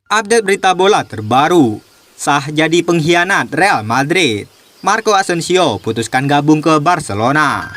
Update berita bola terbaru. Sah jadi pengkhianat Real Madrid. Marco Asensio putuskan gabung ke Barcelona.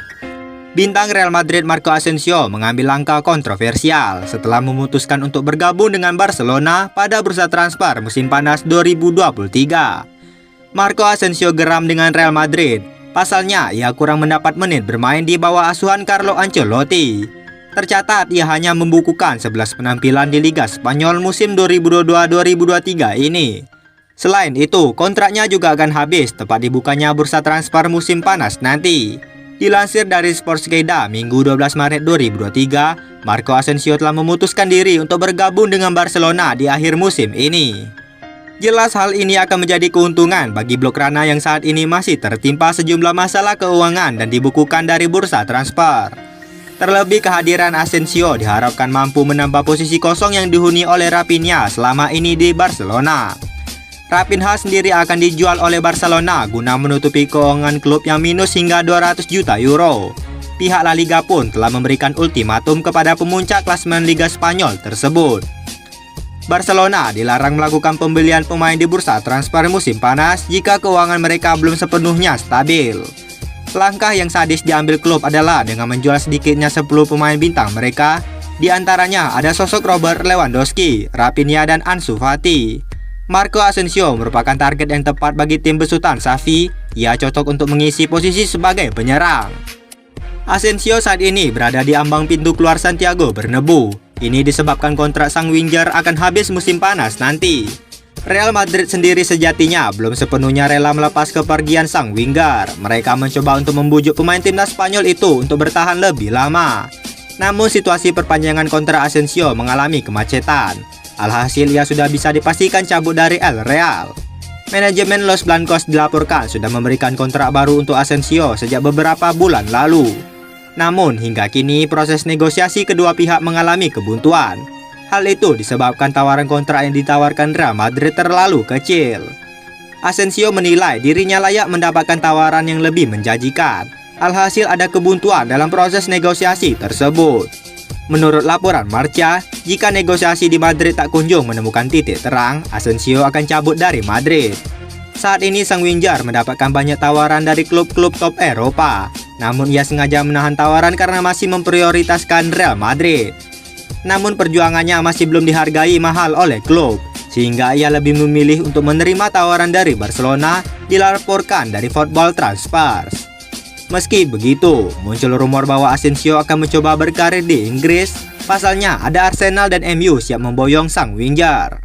Bintang Real Madrid Marco Asensio mengambil langkah kontroversial setelah memutuskan untuk bergabung dengan Barcelona pada bursa transfer musim panas 2023. Marco Asensio geram dengan Real Madrid. Pasalnya, ia kurang mendapat menit bermain di bawah asuhan Carlo Ancelotti. Tercatat, ia hanya membukukan 11 penampilan di Liga Spanyol musim 2022-2023 ini. Selain itu, kontraknya juga akan habis tepat dibukanya bursa transfer musim panas nanti. Dilansir dari Sportskeda Minggu 12 Maret 2023, Marco Asensio telah memutuskan diri untuk bergabung dengan Barcelona di akhir musim ini. Jelas hal ini akan menjadi keuntungan bagi Blaugrana yang saat ini masih tertimpa sejumlah masalah keuangan dan dibukukan dari bursa transfer. Terlebih kehadiran Asensio diharapkan mampu menambah posisi kosong yang dihuni oleh Raphinha selama ini di Barcelona. Raphinha sendiri akan dijual oleh Barcelona guna menutupi keuangan klub yang minus hingga 200 juta euro. Pihak La Liga pun telah memberikan ultimatum kepada pemuncak klasemen Liga Spanyol tersebut. Barcelona dilarang melakukan pembelian pemain di bursa transfer musim panas jika keuangan mereka belum sepenuhnya stabil. Langkah yang sadis diambil klub adalah dengan menjual sedikitnya 10 pemain bintang mereka. Di antaranya ada sosok Robert Lewandowski, Raphinha dan Ansu Fati. Marco Asensio merupakan target yang tepat bagi tim besutan Xavi. Ia cocok untuk mengisi posisi sebagai penyerang. Asensio saat ini berada di ambang pintu keluar Santiago Bernabeu. Ini disebabkan kontrak sang winger akan habis musim panas nanti. Real Madrid sendiri sejatinya belum sepenuhnya rela melepas kepergian sang winger. Mereka mencoba untuk membujuk pemain timnas Spanyol itu untuk bertahan lebih lama. Namun situasi perpanjangan kontrak Asensio mengalami kemacetan. Alhasil ia sudah bisa dipastikan cabut dari El Real. Manajemen Los Blancos dilaporkan sudah memberikan kontrak baru untuk Asensio sejak beberapa bulan lalu. Namun hingga kini proses negosiasi kedua pihak mengalami kebuntuan. Hal itu disebabkan tawaran kontrak yang ditawarkan Real Madrid terlalu kecil. Asensio menilai dirinya layak mendapatkan tawaran yang lebih menjanjikan. Alhasil ada kebuntuan dalam proses negosiasi tersebut. Menurut laporan Marca, jika negosiasi di Madrid tak kunjung menemukan titik terang, Asensio akan cabut dari Madrid. Saat ini sang winger mendapatkan banyak tawaran dari klub-klub top Eropa. Namun ia sengaja menahan tawaran karena masih memprioritaskan Real Madrid. Namun perjuangannya masih belum dihargai mahal oleh klub, sehingga ia lebih memilih untuk menerima tawaran dari Barcelona, dilaporkan dari Football Transfers. Meski begitu, muncul rumor bahwa Asensio akan mencoba berkarir di Inggris. Pasalnya ada Arsenal dan MU siap memboyong sang winger.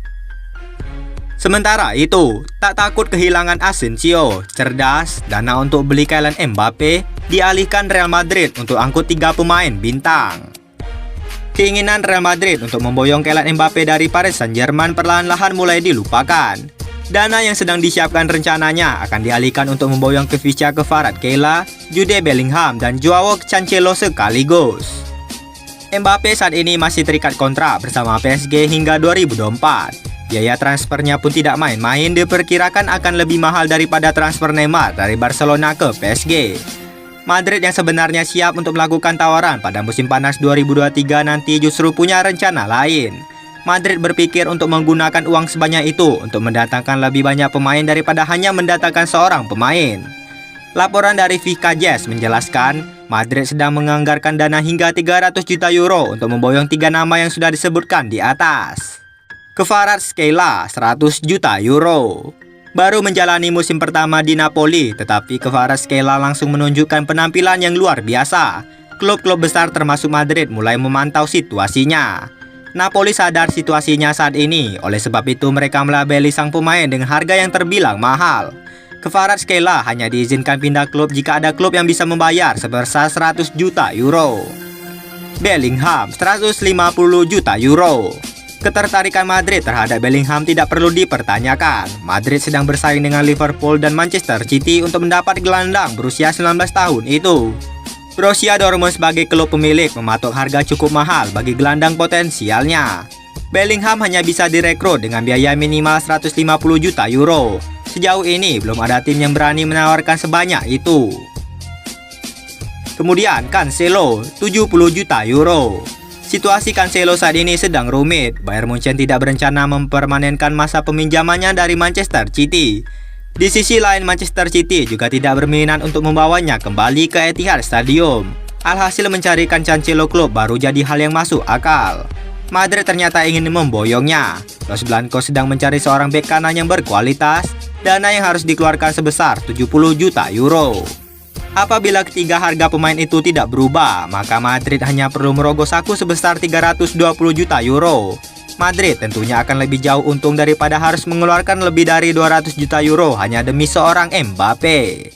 Sementara itu, tak takut kehilangan Asensio, cerdas, dana untuk beli Kylian Mbappe dialihkan Real Madrid untuk angkut 3 pemain bintang. Keinginan Real Madrid untuk memboyong Kylian Mbappe dari Paris Saint-Germain perlahan-lahan mulai dilupakan. Dana yang sedang disiapkan rencananya akan dialihkan untuk memboyong Khvicha Kvaratskhelia, Jude Bellingham, dan Joao Cancelo sekaligus. Mbappe saat ini masih terikat kontrak bersama PSG hingga 2024. Biaya transfernya pun tidak main-main, diperkirakan akan lebih mahal daripada transfer Neymar dari Barcelona ke PSG. Madrid yang sebenarnya siap untuk melakukan tawaran pada musim panas 2023 nanti justru punya rencana lain. Madrid berpikir untuk menggunakan uang sebanyak itu untuk mendatangkan lebih banyak pemain daripada hanya mendatangkan seorang pemain. Laporan dari Fika Jazz menjelaskan, Madrid sedang menganggarkan dana hingga 300 juta euro untuk memboyong 3 nama yang sudah disebutkan di atas. Kvaratskhelia 100 juta euro. Baru menjalani musim pertama di Napoli, tetapi Kvaratskhelia langsung menunjukkan penampilan yang luar biasa. Klub-klub besar termasuk Madrid mulai memantau situasinya. Napoli sadar situasinya saat ini, oleh sebab itu mereka melabeli sang pemain dengan harga yang terbilang mahal. Kvaratskhelia hanya diizinkan pindah klub jika ada klub yang bisa membayar sebesar 100 juta euro. Bellingham 150 juta euro. Ketertarikan Madrid terhadap Bellingham tidak perlu dipertanyakan. Madrid sedang bersaing dengan Liverpool dan Manchester City untuk mendapat gelandang berusia 19 tahun itu. Borussia Dortmund sebagai klub pemilik mematok harga cukup mahal bagi gelandang potensialnya. Bellingham hanya bisa direkrut dengan biaya minimal 150 juta euro. Sejauh ini belum ada tim yang berani menawarkan sebanyak itu. Kemudian Cancelo 70 juta euro. Situasi Cancelo saat ini sedang rumit. Bayern Munchen tidak berencana mempermanenkan masa peminjamannya dari Manchester City. Di sisi lain, Manchester City juga tidak berminat untuk membawanya kembali ke Etihad Stadium. Alhasil mencarikan Cancelo klub baru jadi hal yang masuk akal. Madrid ternyata ingin memboyongnya. Los Blancos sedang mencari seorang bek kanan yang berkualitas. Dana yang harus dikeluarkan sebesar 70 juta euro. Apabila ketiga harga pemain itu tidak berubah, maka Madrid hanya perlu merogoh saku sebesar 320 juta euro. Madrid tentunya akan lebih jauh untung daripada harus mengeluarkan lebih dari 200 juta euro hanya demi seorang Mbappe.